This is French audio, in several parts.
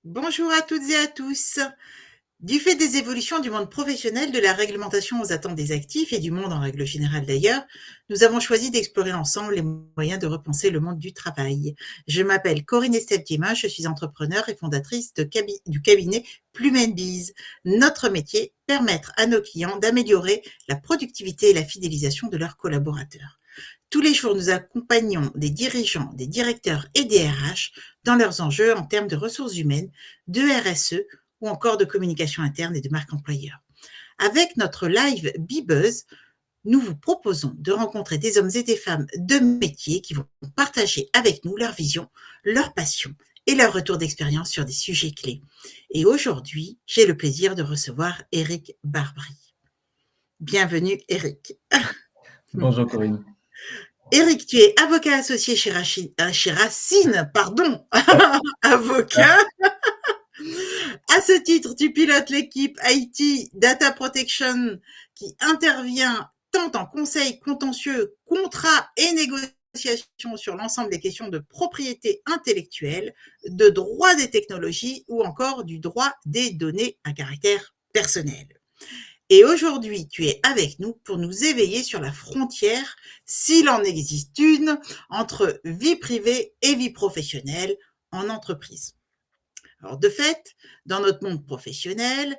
Bonjour à toutes et à tous. Du fait des évolutions du monde professionnel, de la réglementation aux attentes des actifs et du monde en règle générale d'ailleurs, nous avons choisi d'explorer ensemble les moyens de repenser le monde du travail. Je m'appelle Corinne Estève-Guillemin, je suis entrepreneure et fondatrice du cabinet Plume & Biz. Notre métier, permettre à nos clients d'améliorer la productivité et la fidélisation de leurs collaborateurs. Tous les jours, nous accompagnons des dirigeants, des directeurs et des RH dans leurs enjeux en termes de ressources humaines, de RSE ou encore de communication interne et de marque employeur. Avec notre live Bebuzz, nous vous proposons de rencontrer des hommes et des femmes de métier qui vont partager avec nous leur vision, leur passion et leur retour d'expérience sur des sujets clés. Et aujourd'hui, j'ai le plaisir de recevoir Éric Barbry. Bienvenue Éric. Bonjour Corinne. Éric, tu es avocat associé chez Racine, avocat. À ce titre, tu pilotes l'équipe IT Data Protection qui intervient tant en conseil contentieux, contrat et négociation sur l'ensemble des questions de propriété intellectuelle, de droit des technologies ou encore du droit des données à caractère personnel. Et aujourd'hui, tu es avec nous pour nous éveiller sur la frontière, s'il en existe une, entre vie privée et vie professionnelle en entreprise. Alors, de fait, dans notre monde professionnel,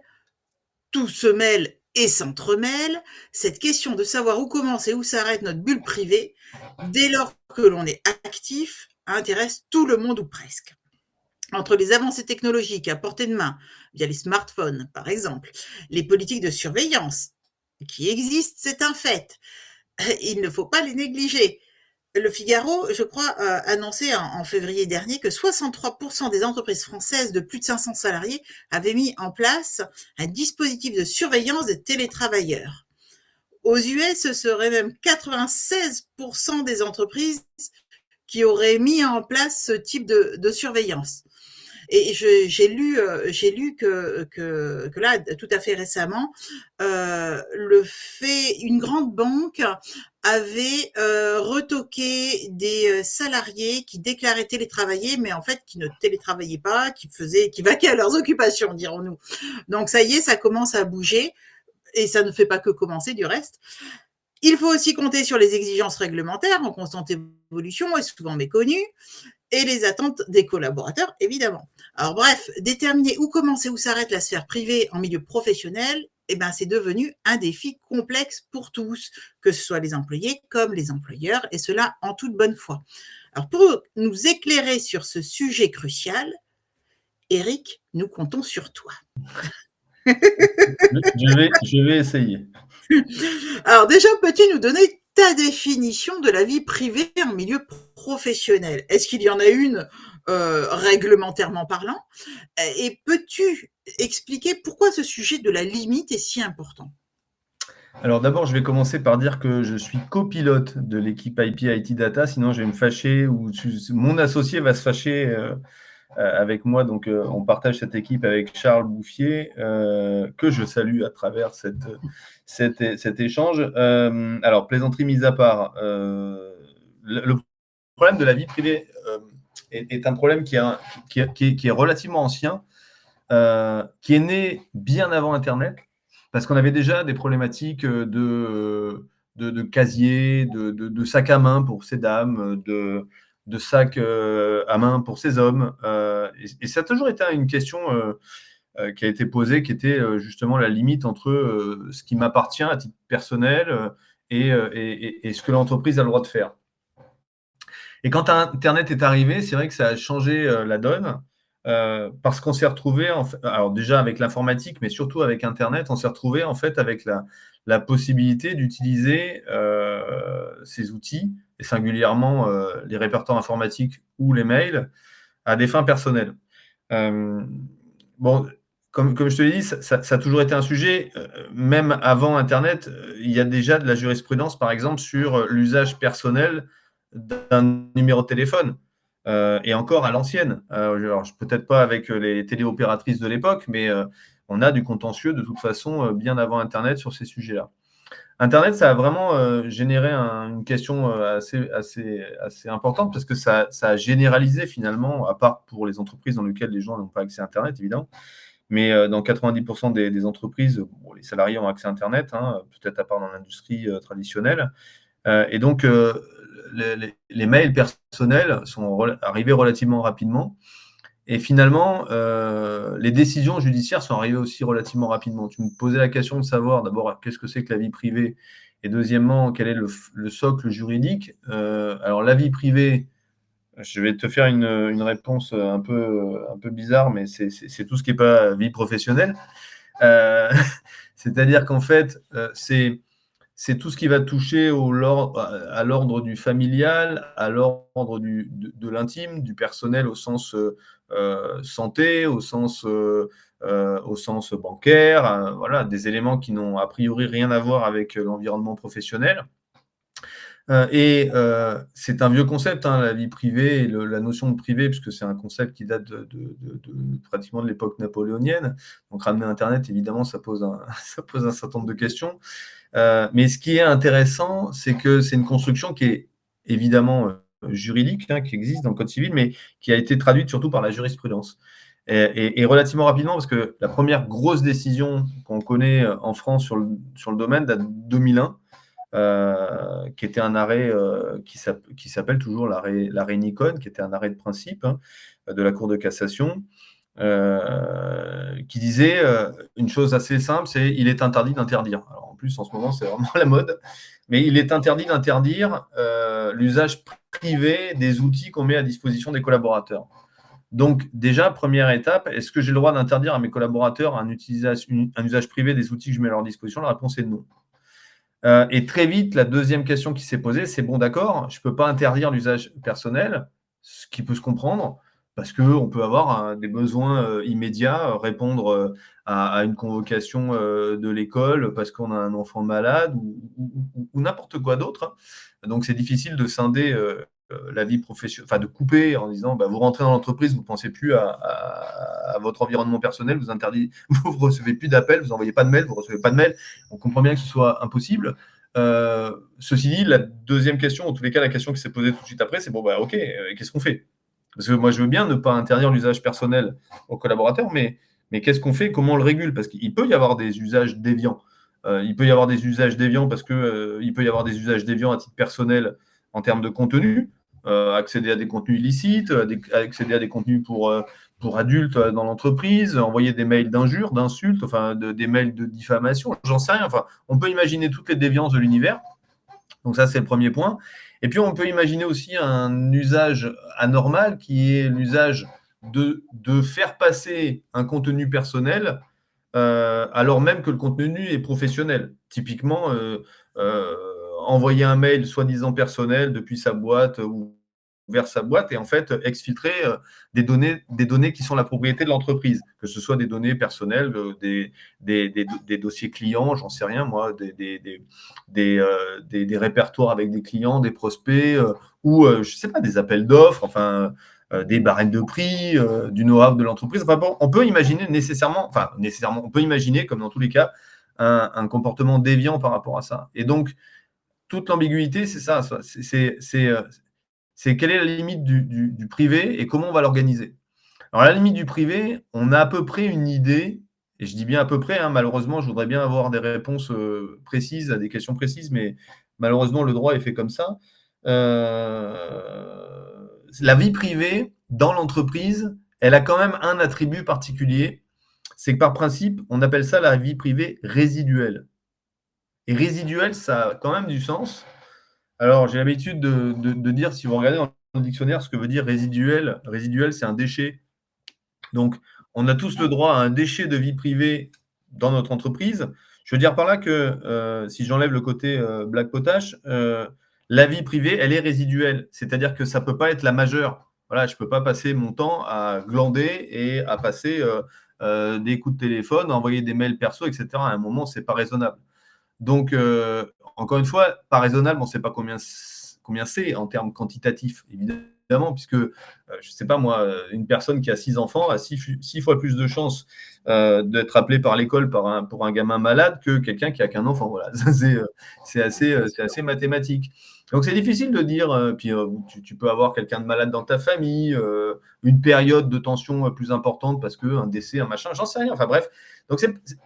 tout se mêle et s'entremêle. Cette question de savoir où commence et où s'arrête notre bulle privée, dès lors que l'on est actif, intéresse tout le monde ou presque. Entre les avancées technologiques à portée de main, via les smartphones par exemple, les politiques de surveillance qui existent, c'est un fait. Il ne faut pas les négliger. Le Figaro, je crois, annonçait en février dernier que 63% des entreprises françaises de plus de 500 salariés avaient mis en place un dispositif de surveillance des télétravailleurs. Aux US, ce serait même 96% des entreprises qui auraient mis en place ce type de surveillance. Et j'ai lu que là, tout à fait récemment, une grande banque avait retoqué des salariés qui déclaraient télétravailler, mais en fait qui ne télétravaillaient pas, qui vaquaient à leurs occupations, dirons-nous. Donc ça y est, ça commence à bouger, et ça ne fait pas que commencer du reste. Il faut aussi compter sur les exigences réglementaires en constante évolution et souvent méconnues, et les attentes des collaborateurs, évidemment. Alors bref, déterminer où commence et où s'arrête la sphère privée en milieu professionnel, c'est devenu un défi complexe pour tous, que ce soit les employés comme les employeurs, et cela en toute bonne foi. Alors pour nous éclairer sur ce sujet crucial, Éric, nous comptons sur toi. Je vais essayer. Alors déjà, peux-tu nous donner ta définition de la vie privée en milieu professionnel? Est-ce qu'il y en a une réglementairement parlant? Et peux-tu expliquer pourquoi ce sujet de la limite est si important? Alors d'abord, je vais commencer par dire que je suis copilote de l'équipe IP IT Data, sinon je vais me fâcher ou mon associé va se fâcher avec moi. Donc on partage cette équipe avec Charles Bouffier, que je salue à travers cet échange. Alors plaisanterie mise à part, le problème de la vie privée est un problème qui est relativement ancien, qui est né bien avant Internet, parce qu'on avait déjà des problématiques de casier, de sac à main pour ces dames, de sac à main pour ces hommes. Et ça a toujours été une question qui a été posée, qui était justement la limite entre ce qui m'appartient à titre personnel et ce que l'entreprise a le droit de faire. Et quand Internet est arrivé, c'est vrai que ça a changé la donne. Parce qu'on s'est retrouvé, alors déjà avec l'informatique, mais surtout avec Internet, on s'est retrouvé en fait avec la possibilité d'utiliser ces outils, et singulièrement les répertoires informatiques ou les mails, à des fins personnelles. Bon, comme je te l'ai dit, ça a toujours été un sujet. Même avant Internet, il y a déjà de la jurisprudence, par exemple, sur l'usage personnel d'un numéro de téléphone. Et encore à l'ancienne. Alors, peut-être pas avec les téléopératrices de l'époque, mais on a du contentieux de toute façon bien avant Internet sur ces sujets-là. Internet, ça a vraiment généré une question assez importante parce que ça a généralisé finalement, à part pour les entreprises dans lesquelles les gens n'ont pas accès à Internet, évidemment, mais dans 90% des entreprises, bon, les salariés ont accès à Internet, hein, peut-être à part dans l'industrie traditionnelle. Et donc, les mails personnels sont arrivés relativement rapidement. Et finalement, les décisions judiciaires sont arrivées aussi relativement rapidement. Tu me posais la question de savoir d'abord qu'est-ce que c'est que la vie privée et deuxièmement, quel est le socle juridique. Alors, la vie privée, je vais te faire une réponse un peu bizarre, mais c'est tout ce qui n'est pas vie professionnelle. C'est-à-dire qu'en fait, c'est tout ce qui va toucher à l'ordre du familial, à l'ordre de l'intime, du personnel au sens santé, au sens bancaire, voilà, des éléments qui n'ont a priori rien à voir avec l'environnement professionnel. C'est un vieux concept, hein, la vie privée et la notion de privé, puisque c'est un concept qui date pratiquement de l'époque napoléonienne. Donc ramener Internet, évidemment, ça pose un certain nombre de questions. Mais ce qui est intéressant, c'est que c'est une construction qui est évidemment juridique, hein, qui existe dans le Code civil, mais qui a été traduite surtout par la jurisprudence. Et relativement rapidement, parce que la première grosse décision qu'on connaît en France sur le domaine date de 2001, qui était un arrêt qui s'appelle toujours l'arrêt Nikon, qui était un arrêt de principe, hein, de la Cour de cassation, qui disait une chose assez simple, c'est il est interdit d'interdire. Alors en plus, en ce moment, c'est vraiment la mode, mais il est interdit d'interdire l'usage privé des outils qu'on met à disposition des collaborateurs. Donc déjà, première étape, est-ce que j'ai le droit d'interdire à mes collaborateurs un usage privé des outils que je mets à leur disposition? La réponse est non. Et très vite, la deuxième question qui s'est posée, c'est bon, d'accord, je ne peux pas interdire l'usage personnel, ce qui peut se comprendre, parce qu'on peut avoir des besoins immédiats, répondre à une convocation de l'école parce qu'on a un enfant malade ou n'importe quoi d'autre, hein. Donc, c'est difficile de scinder la vie professionnelle, enfin de couper en disant vous rentrez dans l'entreprise, vous ne pensez plus à votre environnement personnel, vous ne recevez plus d'appels, vous n'envoyez pas de mails, vous ne recevez pas de mails. On comprend bien que ce soit impossible. Ceci dit, la deuxième question, en tous les cas, la question qui s'est posée tout de suite après, c'est ok, qu'est-ce qu'on fait? Parce que moi, je veux bien ne pas interdire l'usage personnel aux collaborateurs, mais qu'est-ce qu'on fait? Comment on le régule? Parce qu'il peut y avoir des usages déviants. Il peut y avoir des usages déviants parce qu'il peut y avoir des usages déviants à titre personnel en termes de contenu, accéder à des contenus illicites, accéder à des contenus pour adultes dans l'entreprise, envoyer des mails d'injures, d'insultes, enfin des mails de diffamation, j'en sais rien. Enfin, on peut imaginer toutes les déviances de l'univers. Donc ça, c'est le premier point. Et puis, on peut imaginer aussi un usage anormal qui est l'usage de faire passer un contenu personnel alors même que le contenu est professionnel. Typiquement, envoyer un mail soi-disant personnel depuis sa boîte ou vers sa boîte et en fait exfiltrer des données qui sont la propriété de l'entreprise, que ce soit des données personnelles, des dossiers clients, j'en sais rien moi, des répertoires avec des clients, des prospects, ou je sais pas, des appels d'offres, enfin des barèmes de prix, du know-how de l'entreprise. Enfin bon, on peut imaginer on peut imaginer, comme dans tous les cas, un comportement déviant par rapport à ça. Et donc, toute l'ambiguïté, c'est ça. C'est quelle est la limite du privé et comment on va l'organiser. Alors, la limite du privé, on a à peu près une idée, et je dis bien à peu près, hein, malheureusement, je voudrais bien avoir des réponses précises à des questions précises, mais malheureusement, le droit est fait comme ça. La vie privée dans l'entreprise, elle a quand même un attribut particulier, c'est que par principe, on appelle ça la vie privée résiduelle. Et résiduelle, ça a quand même du sens. Alors, j'ai l'habitude de dire, si vous regardez dans le dictionnaire ce que veut dire résiduel, résiduel, c'est un déchet. Donc, on a tous le droit à un déchet de vie privée dans notre entreprise. Je veux dire par là que si j'enlève le côté blague potache, la vie privée, elle est résiduelle. C'est-à-dire que ça ne peut pas être la majeure. Voilà, je ne peux pas passer mon temps à glander et à passer des coups de téléphone, à envoyer des mails perso, etc. À un moment, ce n'est pas raisonnable. Donc, encore une fois, pas raisonnable, on ne sait pas combien combien c'est en termes quantitatifs, évidemment, puisque, je ne sais pas moi, une personne qui a 6 enfants a 6 fois plus de chances d'être appelé par l'école pour un gamin malade que quelqu'un qui a qu'un enfant. Voilà, c'est assez mathématique. Donc c'est difficile de dire, puis tu peux avoir quelqu'un de malade dans ta famille, une période de tension plus importante parce qu'un décès, un machin, j'en sais rien. Enfin bref, donc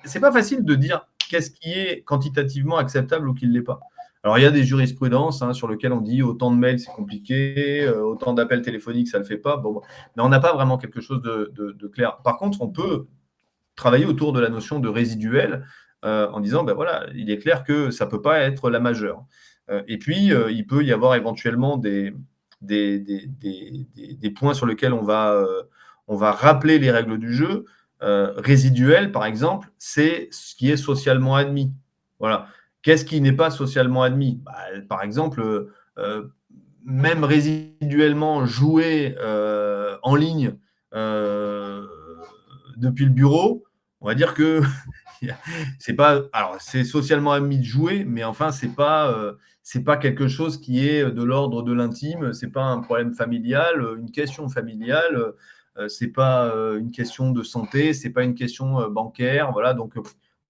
c'est pas facile de dire qu'est-ce qui est quantitativement acceptable ou qui ne l'est pas. Alors il y a des jurisprudences sur lesquelles on dit autant de mails c'est compliqué, autant d'appels téléphoniques ça ne le fait pas, bon, mais on n'a pas vraiment quelque chose de clair. Par contre, on peut travailler autour de la notion de résiduel en disant, ben voilà, il est clair que ça ne peut pas être la majeure. Et puis, il peut y avoir éventuellement des points sur lesquels on va rappeler les règles du jeu. Résiduel, par exemple, c'est ce qui est socialement admis. Voilà. Qu'est-ce qui n'est pas socialement admis? Par exemple, même résiduellement jouer en ligne depuis le bureau, on va dire que c'est pas. Alors, c'est socialement admis de jouer, mais enfin, c'est pas quelque chose qui est de l'ordre de l'intime. C'est pas un problème familial, une question familiale. C'est pas une question de santé. C'est pas une question bancaire. Voilà. Donc,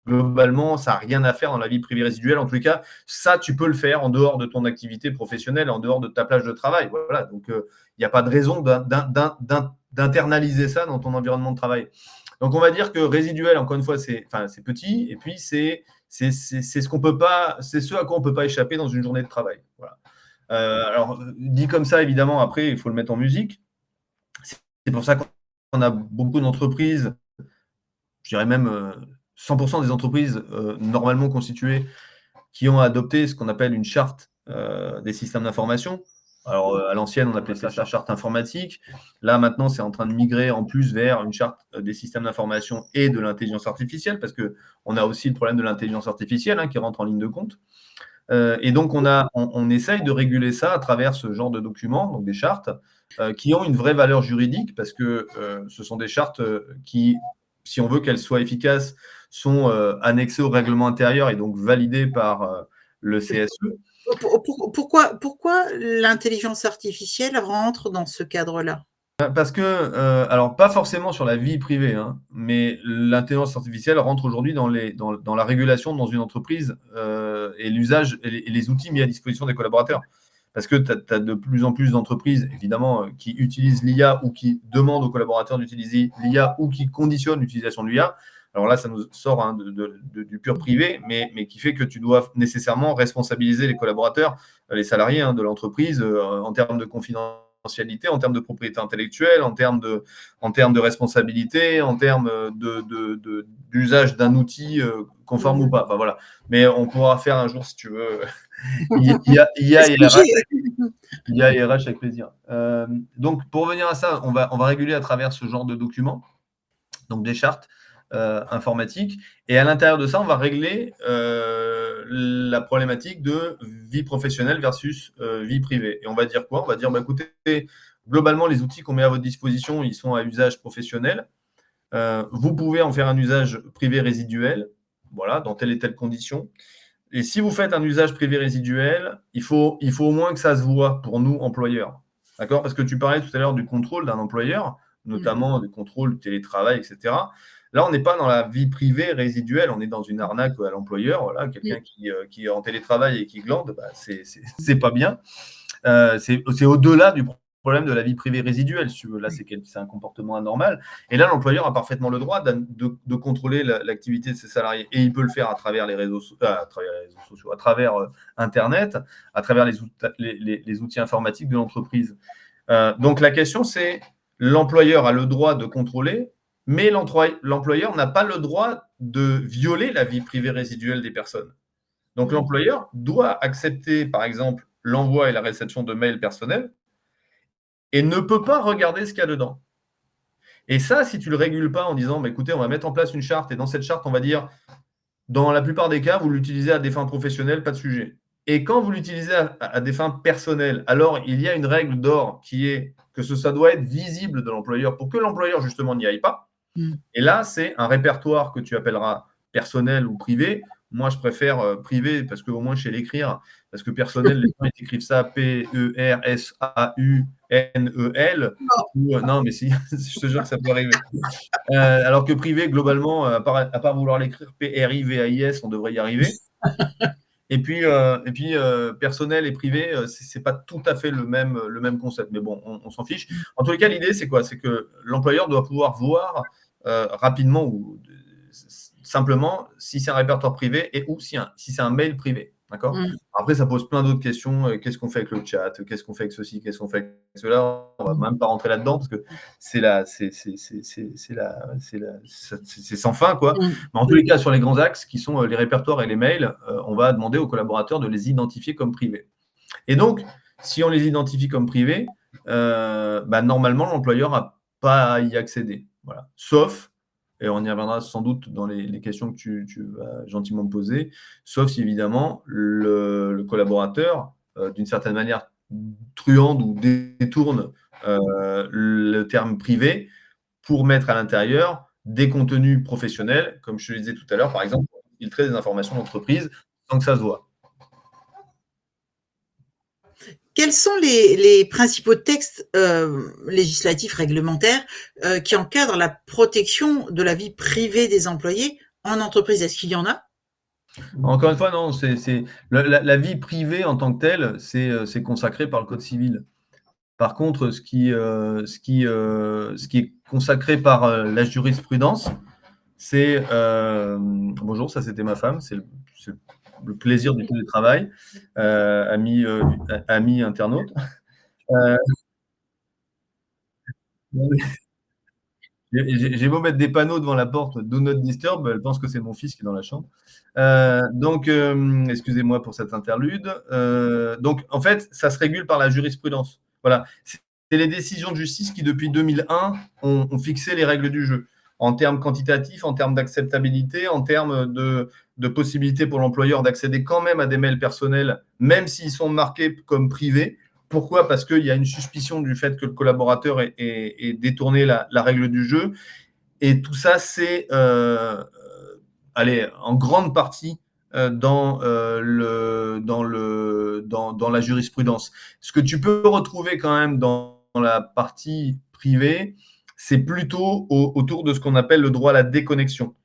globalement, ça n'a rien à faire dans la vie privée résiduelle. En tous les cas, ça, tu peux le faire en dehors de ton activité professionnelle, en dehors de ta plage de travail. Voilà. Donc, il n'y a pas de raison d'internaliser ça dans ton environnement de travail. Donc, on va dire que résiduel, encore une fois, c'est petit, et puis c'est ce qu'on peut pas, c'est ce à quoi on peut pas échapper dans une journée de travail. Voilà. Alors, dit comme ça, évidemment, après, il faut le mettre en musique. C'est pour ça qu'on a beaucoup d'entreprises, je dirais même 100% des entreprises normalement constituées, qui ont adopté ce qu'on appelle une charte des systèmes d'information. Alors, à l'ancienne, on appelait ça la charte informatique. Là, maintenant, c'est en train de migrer en plus vers une charte des systèmes d'information et de l'intelligence artificielle, parce qu'on a aussi le problème de l'intelligence artificielle qui rentre en ligne de compte. Et donc, on essaye de réguler ça à travers ce genre de documents, donc des chartes, qui ont une vraie valeur juridique, parce que ce sont des chartes qui, si on veut qu'elles soient efficaces, sont annexées au règlement intérieur et donc validées par le CSE. Pourquoi l'intelligence artificielle rentre dans ce cadre-là? Parce que, alors pas forcément sur la vie privée, mais l'intelligence artificielle rentre aujourd'hui dans la régulation dans une entreprise et l'usage et les outils mis à disposition des collaborateurs. Parce que tu as de plus en plus d'entreprises, évidemment, qui utilisent l'IA ou qui demandent aux collaborateurs d'utiliser l'IA ou qui conditionnent l'utilisation de l'IA. Alors là, ça nous sort du pur privé, mais qui fait que tu dois nécessairement responsabiliser les collaborateurs, les salariés de l'entreprise en termes de confidentialité, en termes de propriété intellectuelle, en termes de responsabilité, en termes d'usage d'un outil conforme ou pas. Enfin, voilà. Mais on pourra faire un jour, si tu veux, IA et RH avec plaisir. Donc, pour revenir à ça, on va réguler à travers ce genre de documents, donc des chartes informatiques. Et à l'intérieur de ça, on va régler la problématique de vie professionnelle versus vie privée. Et on va dire quoi? On va dire, écoutez, globalement, les outils qu'on met à votre disposition, ils sont à usage professionnel. Vous pouvez en faire un usage privé résiduel, voilà, dans telle et telle condition. Et si vous faites un usage privé résiduel, il faut au moins que ça se voit pour nous, employeurs. D'accord? Parce que tu parlais tout à l'heure du contrôle d'un employeur, notamment des contrôles du télétravail, etc. Là, on n'est pas dans la vie privée résiduelle, on est dans une arnaque à l'employeur. Voilà, quelqu'un qui est en télétravail et qui glande, c'est pas bien. C'est au-delà du problème de la vie privée résiduelle, si tu veux. Là, c'est un comportement anormal. Et là, l'employeur a parfaitement le droit de contrôler l'activité de ses salariés. Et il peut le faire à travers les réseaux sociaux, à travers Internet, à travers les outils informatiques de l'entreprise. Donc, la question, c'est l'employeur a le droit de contrôler, mais l'employeur n'a pas le droit de violer la vie privée résiduelle des personnes. Donc, l'employeur doit accepter, par exemple, l'envoi et la réception de mails personnels et ne peut pas regarder ce qu'il y a dedans. Et ça, si tu ne le régules pas en disant, écoutez, on va mettre en place une charte et dans cette charte, on va dire, dans la plupart des cas, vous l'utilisez à des fins professionnelles, pas de sujet. Et quand vous l'utilisez à des fins personnelles, alors il y a une règle d'or qui est que ça doit être visible de l'employeur pour que l'employeur, justement, n'y aille pas. Et là, c'est un répertoire que tu appelleras personnel ou privé. moi, je préfère privé parce qu'au moins, je sais l'écrire. Parce que personnel, les gens, ils écrivent ça P-E-R-S-A-U-N-E-L. Non, mais si, je te jure que ça peut arriver. Alors que privé, globalement, à part vouloir l'écrire P-R-I-V-A-I-S, on devrait y arriver. Et puis, personnel et privé, c'est pas tout à fait le même concept. Mais bon, on s'en fiche. En tous les cas, l'idée, c'est quoi? C'est que l'employeur doit pouvoir voir rapidement ou simplement si c'est un répertoire privé et ou si c'est un mail privé. D'accord? Après, ça pose plein d'autres questions. Qu'est-ce qu'on fait avec le chat? Qu'est-ce qu'on fait avec ceci? Qu'est-ce qu'on fait avec cela? On va même pas rentrer là-dedans parce que c'est sans fin, quoi. Mais en tous les cas, sur les grands axes qui sont les répertoires et les mails, on va demander aux collaborateurs de les identifier comme privés. Et donc, si on les identifie comme privés, normalement, l'employeur n'a pas à y accéder. Voilà. Sauf, et on y reviendra sans doute dans les questions que tu vas gentiment me poser, sauf si évidemment le collaborateur, d'une certaine manière truande ou détourne le terme privé pour mettre à l'intérieur des contenus professionnels, comme je te le disais tout à l'heure, par exemple, pour filtrer des informations d'entreprise sans que ça se voit. Quels sont les principaux textes législatifs, réglementaires qui encadrent la protection de la vie privée des employés en entreprise? Est-ce qu'il y en a? Encore une fois, non, la vie privée en tant que telle, c'est consacré par le Code civil. Par contre, ce qui est consacré par la jurisprudence, c'est bonjour, ça c'était ma femme, c'est le plaisir du télétravail, ami internaute. J'ai beau mettre des panneaux devant la porte, do not disturb, elle pense que c'est mon fils qui est dans la chambre. Donc, excusez-moi pour cette interlude. Donc, en fait, ça se régule par la jurisprudence. Voilà. C'est les décisions de justice qui, depuis 2001, ont fixé les règles du jeu, en termes quantitatifs, en termes d'acceptabilité, en termes de possibilité pour l'employeur d'accéder quand même à des mails personnels, même s'ils sont marqués comme privés. Pourquoi? Parce qu'il y a une suspicion du fait que le collaborateur ait détourné la règle du jeu. Et tout ça, c'est en grande partie dans la jurisprudence. Ce que tu peux retrouver quand même dans la partie privée, c'est plutôt autour de ce qu'on appelle le droit à la déconnexion,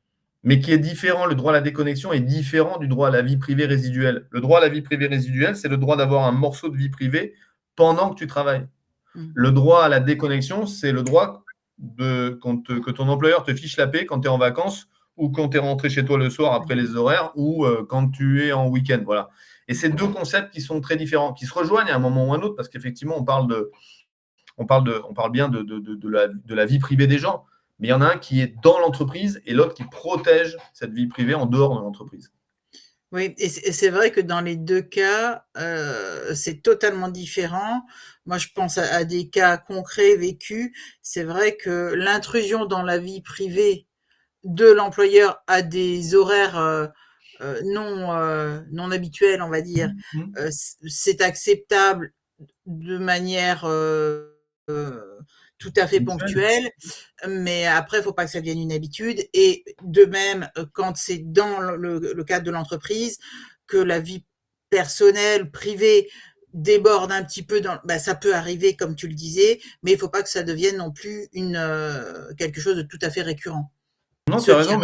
mais qui est différent. Le droit à la déconnexion est différent du droit à la vie privée résiduelle. Le droit à la vie privée résiduelle, c'est le droit d'avoir un morceau de vie privée pendant que tu travailles. Le droit à la déconnexion, c'est le droit que ton employeur te fiche la paix quand tu es en vacances ou quand tu es rentré chez toi le soir après les horaires ou quand tu es en week-end. Voilà. Et c'est deux concepts qui sont très différents, qui se rejoignent à un moment ou à un autre, parce qu'effectivement, on parle bien de la vie privée des gens, mais il y en a un qui est dans l'entreprise et l'autre qui protège cette vie privée en dehors de l'entreprise. Oui, et c'est vrai que dans les deux cas, c'est totalement différent. Moi, je pense à des cas concrets vécus. C'est vrai que l'intrusion dans la vie privée de l'employeur à des horaires non habituels, on va dire, c'est acceptable de manière tout à fait ponctuelle, mais après, il ne faut pas que ça devienne une habitude. Et de même, quand c'est dans le cadre de l'entreprise, que la vie personnelle, privée, déborde un petit peu, ça peut arriver, comme tu le disais, mais il ne faut pas que ça devienne non plus quelque chose de tout à fait récurrent. Non, tu as raison,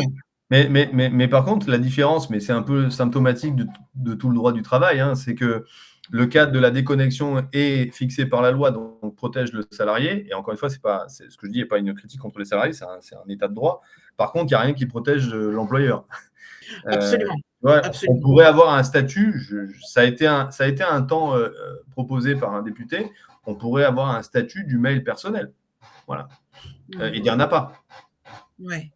mais par contre, la différence, mais c'est un peu symptomatique de tout le droit du travail, hein, c'est que le cadre de la déconnexion est fixé par la loi, donc protège le salarié. Et encore une fois, ce que je dis n'est pas une critique contre les salariés, c'est un état de droit. Par contre, il n'y a rien qui protège l'employeur. Absolument. On pourrait avoir un statut, ça a été un temps proposé par un député, on pourrait avoir un statut du mail personnel. Voilà. Il n'y en a pas. Ouais.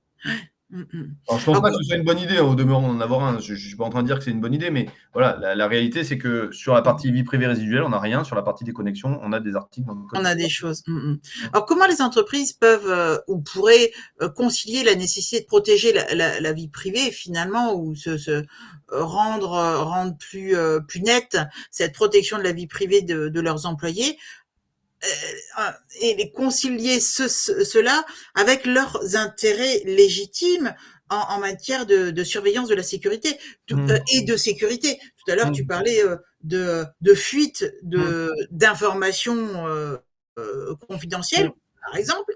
Alors, je ne pense pas que ce soit une bonne idée, au demeurant d'en avoir un. Je ne suis pas en train de dire que c'est une bonne idée, mais voilà, la réalité, c'est que sur la partie vie privée résiduelle, on n'a rien. Sur la partie déconnexion, on a des articles dans le code. On a des choses. Alors, comment les entreprises peuvent ou pourraient concilier la nécessité de protéger la vie privée, finalement, ou se rendre plus nette cette protection de la vie privée de leurs employés, et les concilier cela avec leurs intérêts légitimes en matière de surveillance de la sécurité et de sécurité. Tout à l'heure, tu parlais de fuite d'informations confidentielles, par exemple.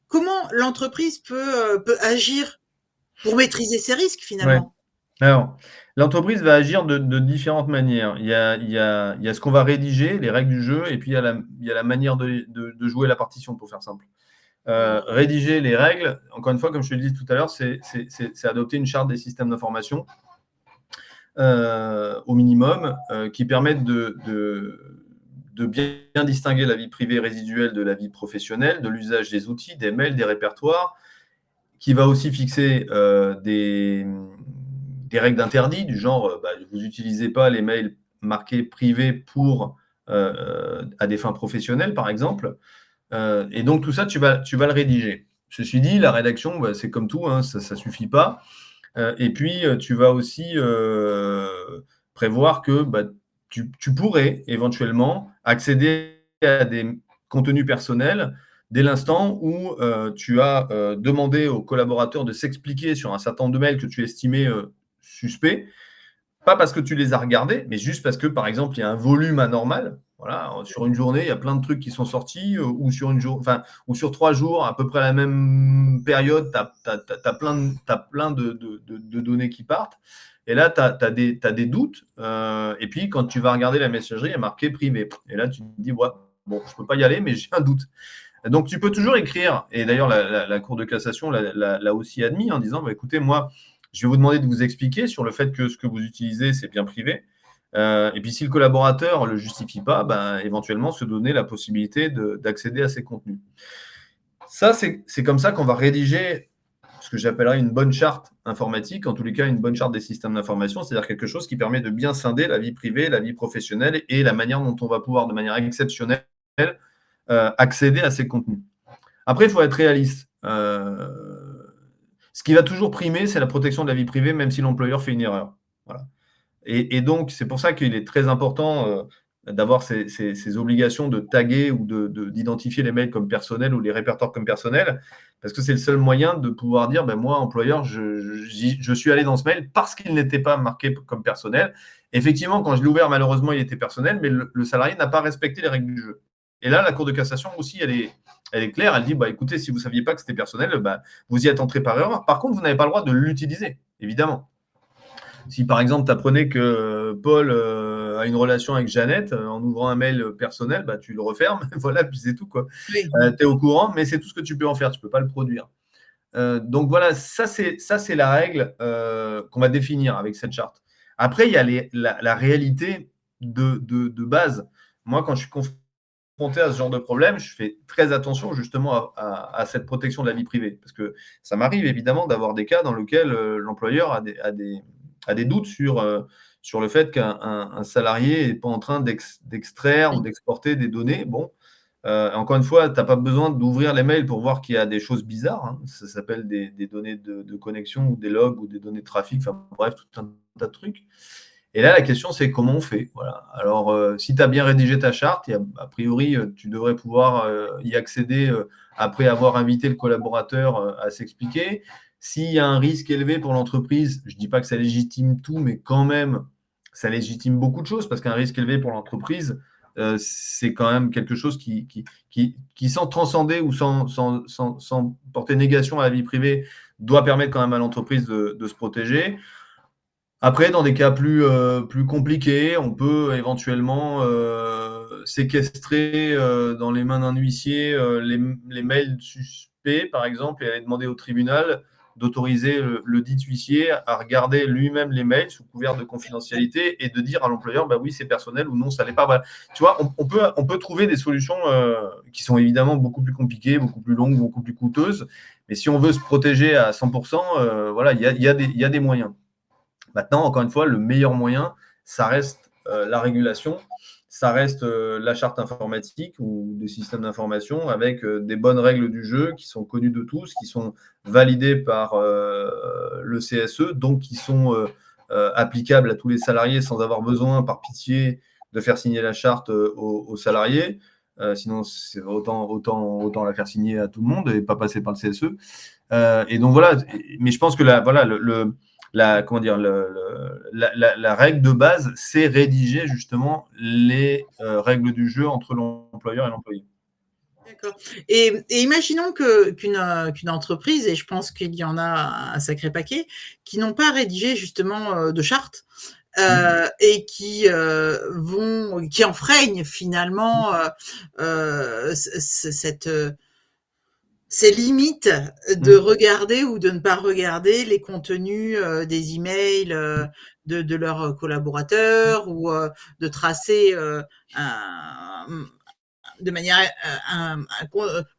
Comment l'entreprise peut agir pour maîtriser ses risques, Ouais. finalement? Alors, l'entreprise va agir de différentes manières. Il y a ce qu'on va rédiger, les règles du jeu, et puis il y a la manière de jouer la partition, pour faire simple. Rédiger les règles, encore une fois, comme je te le disais tout à l'heure, c'est adopter une charte des systèmes d'information au minimum, qui permettent de bien distinguer la vie privée résiduelle de la vie professionnelle, de l'usage des outils, des mails, des répertoires, qui va aussi fixer des règles d'interdit, du genre, vous n'utilisez pas les mails marqués privés à des fins professionnelles, par exemple. Et donc, tout ça, tu vas le rédiger. Ceci dit, la rédaction, c'est comme tout, hein, ça ne suffit pas. Et puis, tu vas aussi prévoir que tu pourrais éventuellement accéder à des contenus personnels dès l'instant où tu as demandé aux collaborateurs de s'expliquer sur un certain nombre de mails que tu estimais suspects. Pas parce que tu les as regardés, mais juste parce que, par exemple, il y a un volume anormal. Voilà, sur une journée, il y a plein de trucs qui sont sortis, ou sur 3 jours, à peu près à la même période, tu as plein de données qui partent. Et là, tu as des doutes. Et puis, quand tu vas regarder la messagerie, il y a marqué privé. Et là, tu te dis, ouais, bon, je ne peux pas y aller, mais j'ai un doute. Donc, tu peux toujours écrire. Et d'ailleurs, la Cour de cassation l'a aussi admis en disant, écoutez, moi, je vais vous demander de vous expliquer sur le fait que ce que vous utilisez, c'est bien privé. Et puis, si le collaborateur ne le justifie pas, éventuellement se donner la possibilité d'accéder à ces contenus. Ça, c'est comme ça qu'on va rédiger ce que j'appellerais une bonne charte informatique, en tous les cas une bonne charte des systèmes d'information, c'est-à-dire quelque chose qui permet de bien scinder la vie privée, la vie professionnelle et la manière dont on va pouvoir, de manière exceptionnelle, accéder à ces contenus. Après, il faut être réaliste. Ce qui va toujours primer, c'est la protection de la vie privée, même si l'employeur fait une erreur. Voilà. Et donc, c'est pour ça qu'il est très important d'avoir ces obligations de taguer ou d'identifier les mails comme personnels ou les répertoires comme personnels, parce que c'est le seul moyen de pouvoir dire, moi, employeur, je suis allé dans ce mail parce qu'il n'était pas marqué comme personnel. Effectivement, quand je l'ai ouvert, malheureusement, il était personnel, mais le salarié n'a pas respecté les règles du jeu. Et là, la Cour de cassation aussi, elle est claire. Elle dit, écoutez, si vous ne saviez pas que c'était personnel, vous y êtes entré par erreur. Par contre, vous n'avez pas le droit de l'utiliser, évidemment. Si par exemple, tu apprenais que Paul a une relation avec Jeannette, en ouvrant un mail personnel, tu le refermes, voilà, puis c'est tout, quoi. Oui. Tu es au courant, mais c'est tout ce que tu peux en faire, tu ne peux pas le produire. Donc voilà, ça c'est la règle qu'on va définir avec cette charte. Après, il y a la réalité de base. Moi, quand je suis confronté à ce genre de problème, je fais très attention justement à cette protection de la vie privée. Parce que ça m'arrive évidemment d'avoir des cas dans lesquels l'employeur a des doutes sur le fait qu'un salarié n'est pas en train d'extraire ou d'exporter des données. Bon, encore une fois, tu n'as pas besoin d'ouvrir les mails pour voir qu'il y a des choses bizarres. Hein. Ça s'appelle des données de connexion ou des logs ou des données de trafic. Enfin bref, tout un tas de trucs. Et là, la question, c'est comment on fait. Voilà. Alors, si tu as bien rédigé ta charte, a priori, tu devrais pouvoir y accéder après avoir invité le collaborateur à s'expliquer. S'il y a un risque élevé pour l'entreprise, je ne dis pas que ça légitime tout, mais quand même, ça légitime beaucoup de choses, parce qu'un risque élevé pour l'entreprise, c'est quand même quelque chose qui sans transcender ou sans porter négation à la vie privée, doit permettre quand même à l'entreprise de se protéger. Après, dans des cas plus compliqués, on peut éventuellement séquestrer dans les mains d'un huissier les mails suspects, par exemple, et aller demander au tribunal d'autoriser le dit huissier à regarder lui-même les mails sous couvert de confidentialité et de dire à l'employeur, oui, c'est personnel ou non, ça l'est pas. Voilà. Tu vois, on peut trouver des solutions qui sont évidemment beaucoup plus compliquées, beaucoup plus longues, beaucoup plus coûteuses. Mais si on veut se protéger à 100%, voilà, il y a des moyens. Maintenant, encore une fois, le meilleur moyen, ça reste la régulation, ça reste la charte informatique ou des systèmes d'information avec des bonnes règles du jeu qui sont connues de tous, qui sont validées par le CSE, donc qui sont applicables à tous les salariés sans avoir besoin, par pitié, de faire signer la charte aux salariés. Sinon, c'est autant la faire signer à tout le monde et pas passer par le CSE. Et donc voilà, mais je pense que la règle de base, c'est rédiger justement les règles du jeu entre l'employeur et l'employé. D'accord. Et imaginons qu'une entreprise, et je pense qu'il y en a un sacré paquet, qui n'ont pas rédigé justement de charte et qui enfreignent finalement ces limites de regarder ou de ne pas regarder les contenus des emails de leurs collaborateurs ou de tracer de manière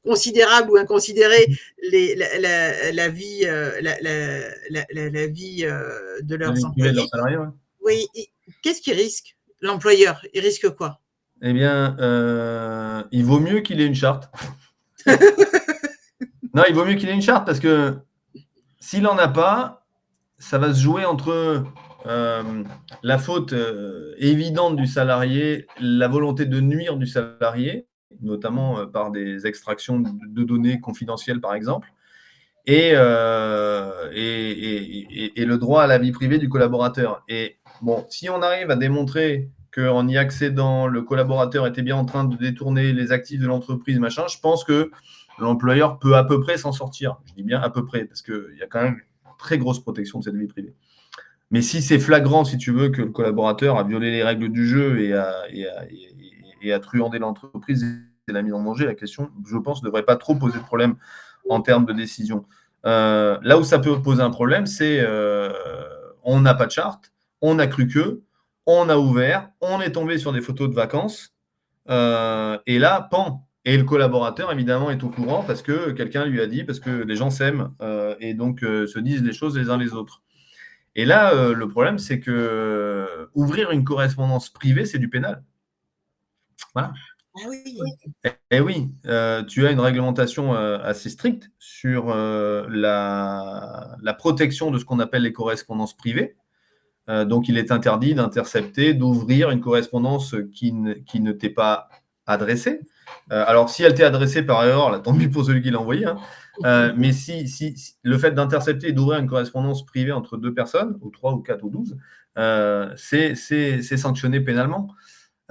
considérable ou inconsidérée la vie, la vie de La leurs vie privée de employés. leurs salariés, ouais. Oui, qu'est-ce qu'il risque? L'employeur, il risque quoi? Eh bien, il vaut mieux qu'il ait une charte. Non, il vaut mieux qu'il ait une charte parce que s'il n'en a pas, ça va se jouer entre la faute évidente du salarié, la volonté de nuire du salarié, notamment par des extractions de données confidentielles, par exemple, et le droit à la vie privée du collaborateur. Et bon, si on arrive à démontrer qu'en y accédant, le collaborateur était bien en train de détourner les actifs de l'entreprise, machin, je pense que l'employeur peut à peu près s'en sortir. Je dis bien à peu près, parce qu'il y a quand même une très grosse protection de cette vie privée. Mais si c'est flagrant, si tu veux, que le collaborateur a violé les règles du jeu et a truandé l'entreprise et l'a mis en danger, la question, je pense, ne devrait pas trop poser de problème en termes de décision. Là où ça peut poser un problème, c'est on n'a pas de charte, on a cru que, on a ouvert, on est tombé sur des photos de vacances, et là, pan. Et le collaborateur, évidemment, est au courant parce que quelqu'un lui a dit, parce que les gens s'aiment et donc se disent les choses les uns les autres. Et là, le problème, c'est que ouvrir une correspondance privée, c'est du pénal. Voilà. Ah oui. Et oui, tu as une réglementation assez stricte sur la protection de ce qu'on appelle les correspondances privées. Donc, il est interdit d'intercepter, d'ouvrir une correspondance qui ne t'est pas adressée. Alors, si elle t'est adressée par erreur, là, tant pis pour celui qui l'a envoyé. Mais si le fait d'intercepter et d'ouvrir une correspondance privée entre deux personnes, ou 3, ou 4, ou 12, c'est sanctionné pénalement.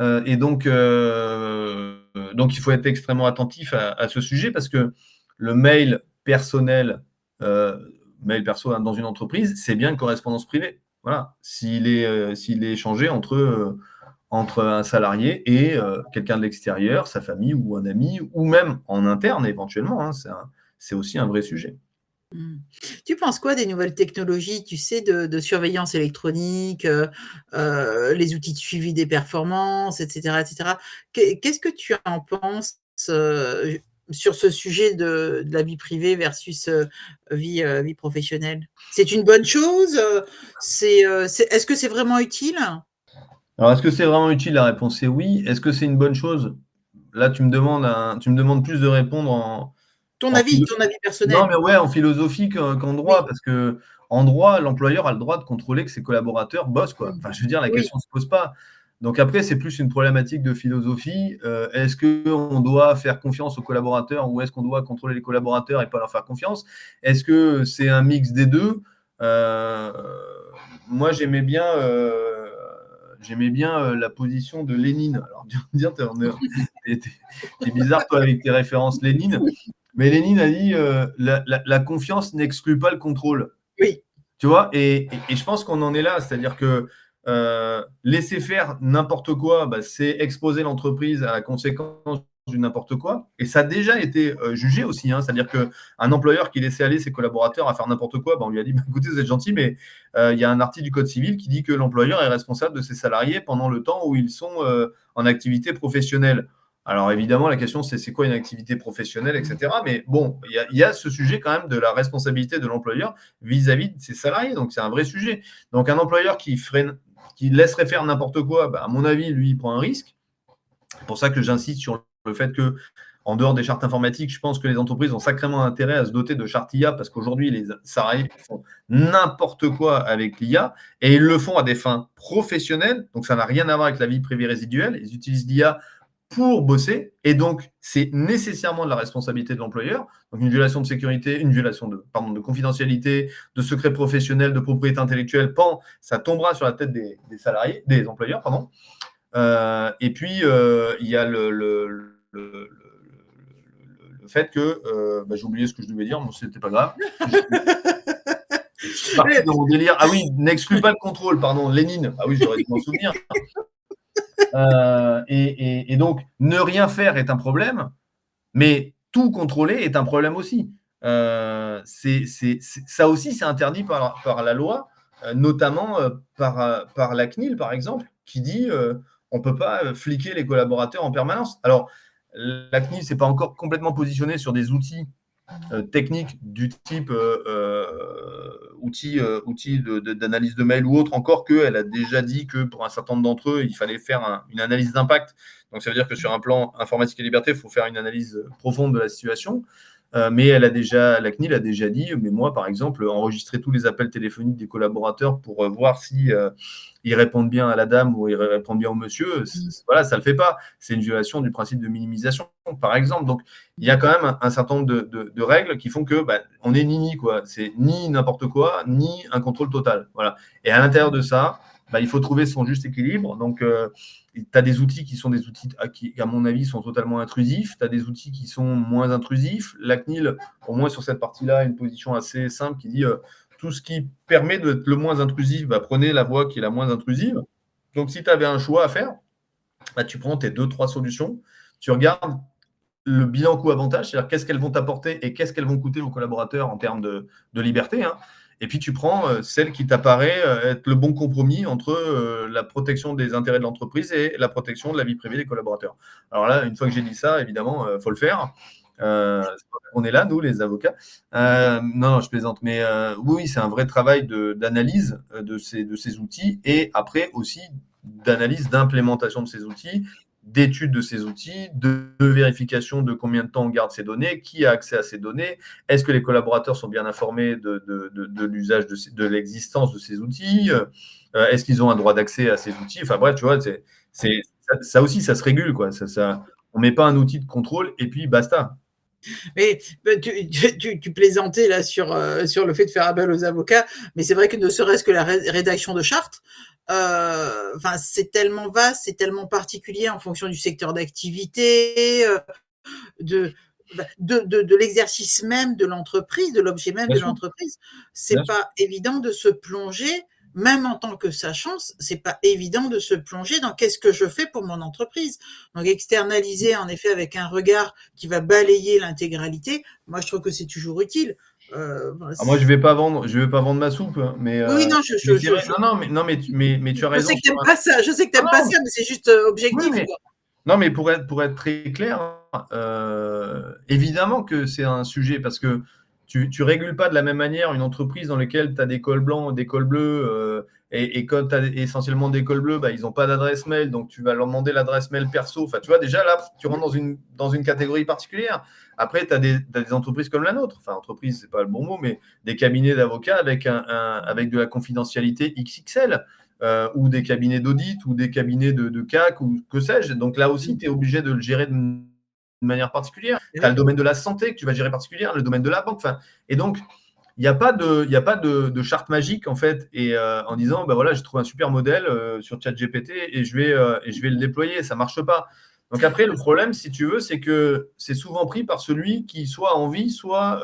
Et donc, il faut être extrêmement attentif à ce sujet parce que le mail personnel, mail perso dans une entreprise, c'est bien une correspondance privée. Voilà. S'il est échangé entre un salarié et quelqu'un de l'extérieur, sa famille ou un ami, ou même en interne éventuellement, hein, c'est aussi un vrai sujet. Tu penses quoi des nouvelles technologies, tu sais, de surveillance électronique, les outils de suivi des performances, et cetera, et cetera? Qu'est-ce que tu en penses, sur ce sujet de la vie privée versus, vie professionnelle? C'est une bonne chose? Est-ce que c'est vraiment utile? Alors, est-ce que c'est vraiment utile? La réponse est oui. Est-ce que c'est une bonne chose? Là, tu me demandes plus de répondre Ton en avis, philo ton avis non, personnel? mais ouais, en philosophie qu'en droit, Oui, parce qu'en droit, l'employeur a le droit de contrôler que ses collaborateurs bossent, quoi. Enfin, je veux dire, la oui. question ne se pose pas. Donc après, c'est plus une problématique de philosophie. Est-ce qu'on doit faire confiance aux collaborateurs ou est-ce qu'on doit contrôler les collaborateurs et pas leur faire confiance? Est-ce que c'est un mix des deux? Moi, j'aimais bien la position de Lénine. Alors, dire, t'es bizarre, toi, avec tes références Lénine. Mais Lénine a dit la confiance n'exclut pas le contrôle. Oui. Tu vois, et je pense qu'on en est là, c'est-à-dire que laisser faire n'importe quoi, bah, c'est exposer l'entreprise à la conséquence du n'importe quoi. Et ça a déjà été jugé aussi, hein, c'est-à-dire qu'un employeur qui laissait aller ses collaborateurs à faire n'importe quoi, bah, on lui a dit bah, écoutez, vous êtes gentil, mais il y a un article du Code civil qui dit que l'employeur est responsable de ses salariés pendant le temps où ils sont en activité professionnelle. Alors évidemment, la question c'est quoi une activité professionnelle, etc. Mais bon, il y a ce sujet quand même de la responsabilité de l'employeur vis-à-vis de ses salariés. Donc c'est un vrai sujet. Donc un employeur qui laisserait faire n'importe quoi, bah, à mon avis, lui, il prend un risque. C'est pour ça que j'insiste sur le fait que, en dehors des chartes informatiques, je pense que les entreprises ont sacrément intérêt à se doter de chartes IA parce qu'aujourd'hui, les salariés font n'importe quoi avec l'IA et ils le font à des fins professionnelles. Donc ça n'a rien à voir avec la vie privée résiduelle. Ils utilisent l'IA pour bosser, et donc c'est nécessairement de la responsabilité de l'employeur. Donc une violation de sécurité, une violation de confidentialité, de secret professionnel, de propriété intellectuelle, ça tombera sur la tête des salariés, des employeurs, pardon. Et puis il y a le fait que j'ai oublié ce que je devais dire, mais c'était pas grave. Je suis parti dans mon délire. Ah oui, n'exclut pas le contrôle, pardon, Lénine. Ah oui, j'aurais dû m'en souvenir. Et donc, ne rien faire est un problème, mais tout contrôler est un problème aussi. Ça aussi, c'est interdit par la loi, notamment par la CNIL, par exemple, qui dit on ne peut pas fliquer les collaborateurs en permanence. Alors, la CNIL ne s'est pas encore complètement positionnée sur des outils techniques du type outils d'analyse de mail ou autre, encore qu'elle a déjà dit que pour un certain nombre d'entre eux, il fallait faire une analyse d'impact. Donc, ça veut dire que sur un plan informatique et liberté, il faut faire une analyse profonde de la situation. Mais la CNIL a déjà dit, mais moi, par exemple, enregistrer tous les appels téléphoniques des collaborateurs pour voir si ils répondent bien à la dame ou ils répondent bien au monsieur, voilà, ça ne le fait pas. C'est une violation du principe de minimisation, par exemple. Donc, il y a quand même un certain nombre de règles qui font que on est ni, quoi. C'est ni n'importe quoi, ni un contrôle total. Voilà. Et à l'intérieur de ça, il faut trouver son juste équilibre. Donc, tu as des outils qui sont des outils qui, à mon avis, sont totalement intrusifs. Tu as des outils qui sont moins intrusifs. La CNIL, au moins sur cette partie-là, a une position assez simple qui dit tout ce qui permet d'être le moins intrusif, prenez la voie qui est la moins intrusive. Donc, si tu avais un choix à faire, tu prends tes 2-3 solutions, tu regardes le bilan coût-avantage, c'est-à-dire qu'est-ce qu'elles vont t'apporter et qu'est-ce qu'elles vont coûter aux collaborateurs en termes de liberté. Et puis, tu prends celle qui t'apparaît être le bon compromis entre la protection des intérêts de l'entreprise et la protection de la vie privée des collaborateurs. Alors là, une fois que j'ai dit ça, évidemment, il faut le faire. On est là, nous, les avocats. Non, je plaisante. Mais oui, c'est un vrai travail d'analyse de ces outils et après aussi d'analyse d'implémentation de ces outils, d'études de ces outils, de vérification de combien de temps on garde ces données, qui a accès à ces données, est-ce que les collaborateurs sont bien informés de l'usage de l'existence de ces outils, est-ce qu'ils ont un droit d'accès à ces outils. Enfin bref, tu vois, ça aussi, ça se régule, quoi. On ne met pas un outil de contrôle et puis basta. Mais tu plaisantais là sur le fait de faire appel aux avocats, mais c'est vrai que ne serait-ce que la rédaction de chartes, c'est tellement vaste, c'est tellement particulier en fonction du secteur d'activité, de l'exercice même de l'entreprise, de l'objet même de l'entreprise. C'est pas évident de se plonger, même en tant que sachant, c'est pas évident de se plonger dans qu'est-ce que je fais pour mon entreprise. Donc, externaliser, en effet, avec un regard qui va balayer l'intégralité, moi, je trouve que c'est toujours utile. Moi, je vais pas vendre ma soupe, mais oui, non, mais tu as raison. Je sais que t'aimes pas ça, mais c'est juste objectif. Oui, non, mais pour être très clair, évidemment que c'est un sujet parce que tu régules pas de la même manière une entreprise dans laquelle tu as des cols blancs, des cols bleus, et quand tu as essentiellement des cols bleus, ils n'ont pas d'adresse mail, donc tu vas leur demander l'adresse mail perso. Enfin, tu vois, déjà là, tu rentres dans une catégorie particulière. Après, tu as des entreprises comme la nôtre. Enfin, entreprise, c'est pas le bon mot, mais des cabinets d'avocats avec de la confidentialité XXL. Ou des cabinets d'audit, ou des cabinets de CAC, ou que sais-je. Donc là aussi, tu es obligé de le gérer de manière particulière. Tu as le domaine de la santé que tu vas gérer particulière, le domaine de la banque. Et donc, il n'y a pas de charte magique, en fait, et en disant, voilà, j'ai trouvé un super modèle sur ChatGPT et je vais le déployer. Ça ne marche pas. Donc après, le problème, si tu veux, c'est que c'est souvent pris par celui qui soit a envie, soit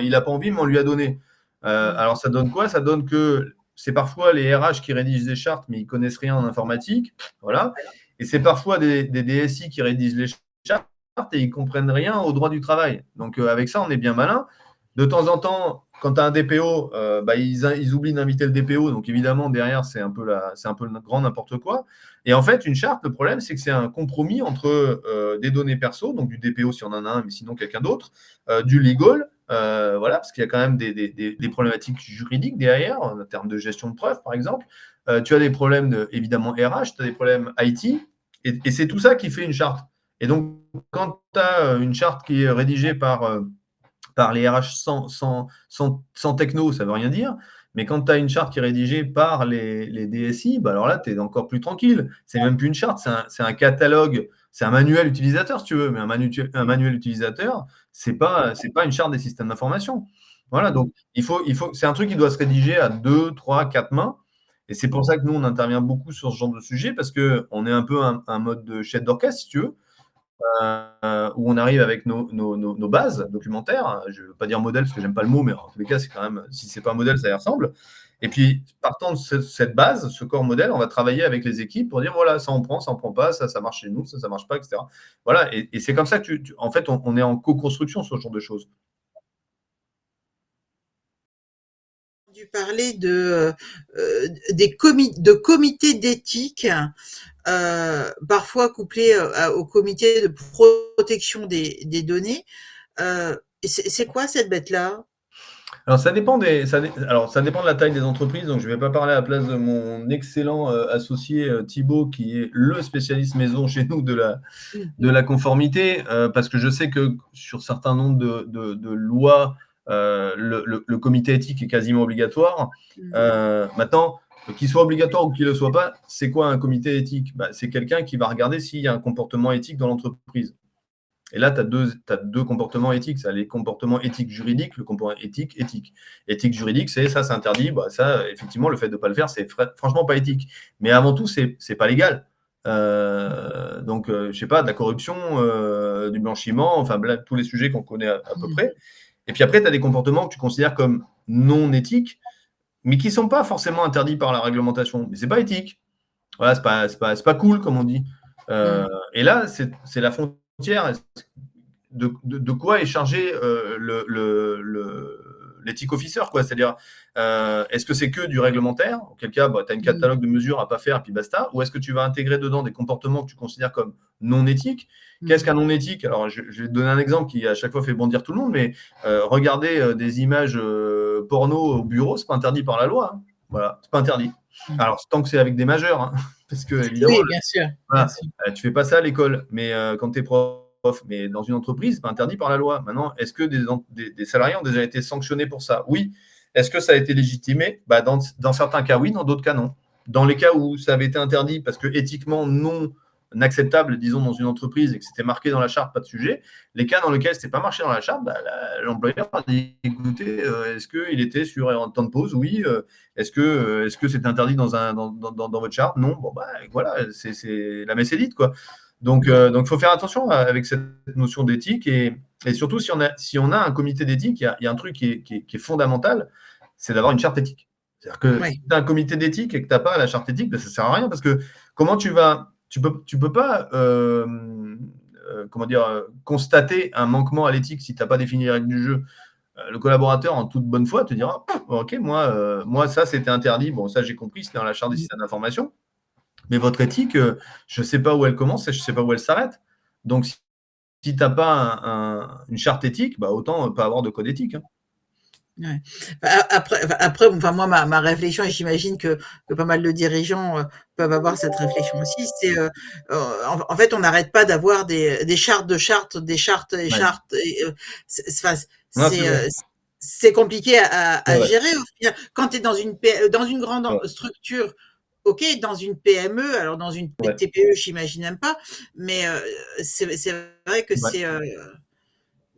il n'a pas envie, mais on lui a donné. Alors, ça donne quoi? Ça donne que c'est parfois les RH qui rédigent des chartes, mais ils ne connaissent rien en informatique. Voilà. Et c'est parfois des DSI qui rédigent les chartes et ils ne comprennent rien au droit du travail. Donc, avec ça, on est bien malin. De temps en temps, quand tu as un DPO, ils oublient d'inviter le DPO. Donc, évidemment, derrière, c'est un peu le grand n'importe quoi. Et en fait, une charte, le problème, c'est que c'est un compromis entre des données perso, donc du DPO si on en a un, mais sinon quelqu'un d'autre, du legal, voilà, parce qu'il y a quand même des problématiques juridiques derrière, en termes de gestion de preuves, par exemple. Tu as des problèmes, évidemment, RH, tu as des problèmes IT, et c'est tout ça qui fait une charte. Et donc, quand tu as une charte qui est rédigée par les RH sans techno, ça ne veut rien dire. Mais quand tu as une charte qui est rédigée par les DSI, alors là, tu es encore plus tranquille. C'est même plus une charte, c'est un catalogue. C'est un manuel utilisateur, si tu veux, mais un manuel utilisateur, c'est pas une charte des systèmes d'information. Voilà, donc c'est un truc qui doit se rédiger à 2, 3, 4 mains. Et c'est pour ça que nous, on intervient beaucoup sur ce genre de sujet, parce qu'on est un peu un mode de chef d'orchestre, si tu veux, où on arrive avec nos bases documentaires. Je ne veux pas dire modèle, parce que j'aime pas le mot, mais en tous les cas, c'est quand même, si c'est pas un modèle, ça y ressemble. Et puis, partant de cette base, ce corps modèle, on va travailler avec les équipes pour dire, voilà, ça on prend pas, ça marche chez nous, ça marche pas, etc. Voilà, et c'est comme ça que en fait, on est en co-construction sur ce genre de choses. Entendu parler de comités d'éthique, parfois couplés au comité de protection des données. C'est quoi cette bête-là? Alors, ça dépend de la taille des entreprises. Donc, je ne vais pas parler à la place de mon excellent associé Thibaut, qui est le spécialiste maison chez nous de la conformité, parce que je sais que sur certains nombres de lois, le comité éthique est quasiment obligatoire. Maintenant, qu'il soit obligatoire ou qu'il ne le soit pas, c'est quoi un comité éthique? C'est quelqu'un qui va regarder s'il y a un comportement éthique dans l'entreprise. Et là, tu as deux comportements éthiques. Ça, les comportements éthiques juridiques, le comportement éthique. Éthique juridique, c'est interdit. Ça, effectivement, le fait de ne pas le faire, c'est franchement pas éthique. Mais avant tout, c'est pas légal. Donc, je sais pas, de la corruption, du blanchiment, enfin, tous les sujets qu'on connaît à peu près. Et puis après, tu as des comportements que tu considères comme non éthiques, mais qui sont pas forcément interdits par la réglementation. Mais c'est pas éthique. Voilà, c'est pas cool, comme on dit. Et là, c'est la frontière de quoi est chargé l'éthique officer, quoi. C'est-à-dire, est-ce que c'est que du réglementaire, auquel cas, tu as un catalogue de mesures à pas faire, puis basta, ou est-ce que tu vas intégrer dedans des comportements que tu considères comme non éthiques? Qu'est-ce qu'un non éthique? Alors, je vais te donner un exemple qui, à chaque fois, fait bondir tout le monde, mais regarder des images porno au bureau, c'est pas interdit par la loi. Hein. Voilà, c'est pas interdit. Alors, tant que c'est avec des majeurs, hein, parce que, évidemment, oui, bien sûr. voilà, tu fais pas ça à l'école, mais quand tu es prof, mais dans une entreprise, c'est pas interdit par la loi. Maintenant, est-ce que des salariés ont déjà été sanctionnés pour ça? Oui. Est-ce que ça a été légitimé? Dans certains cas, oui, dans d'autres cas, non. Dans les cas où ça avait été interdit parce que éthiquement non acceptable, disons, dans une entreprise et que c'était marqué dans la charte, pas de sujet. Les cas dans lesquels c'était pas marqué dans la charte, l'employeur a dit, écoutez, est-ce qu'il était sur un temps de pause? Oui. Est-ce que c'est interdit dans votre charte? Non. Bon, voilà, c'est la messe est dite, quoi. Donc, il faut faire attention avec cette notion d'éthique et surtout, si on a un comité d'éthique, il y a un truc qui est fondamental, c'est d'avoir une charte éthique. C'est-à-dire que si tu as un comité d'éthique et que tu n'as pas la charte éthique, ça ne sert à rien parce que comment tu peux pas constater un manquement à l'éthique si tu n'as pas défini les règles du jeu. Le collaborateur, en toute bonne foi, te dira ok, moi ça c'était interdit. Bon, ça j'ai compris, c'était dans la charte des systèmes d'information. Mais votre éthique, je ne sais pas où elle commence et je ne sais pas où elle s'arrête. Donc, si tu n'as pas une charte éthique, autant pas avoir de code éthique. Hein. Ouais. Après, moi, ma réflexion, et j'imagine que pas mal de dirigeants peuvent avoir cette réflexion aussi, c'est en fait, on n'arrête pas d'avoir des chartes de chartes, des chartes et chartes. C'est compliqué à gérer au final. Quand tu es dans une grande structure, ok, dans une PME, alors dans une TPE, j'imagine même pas, mais c'est vrai que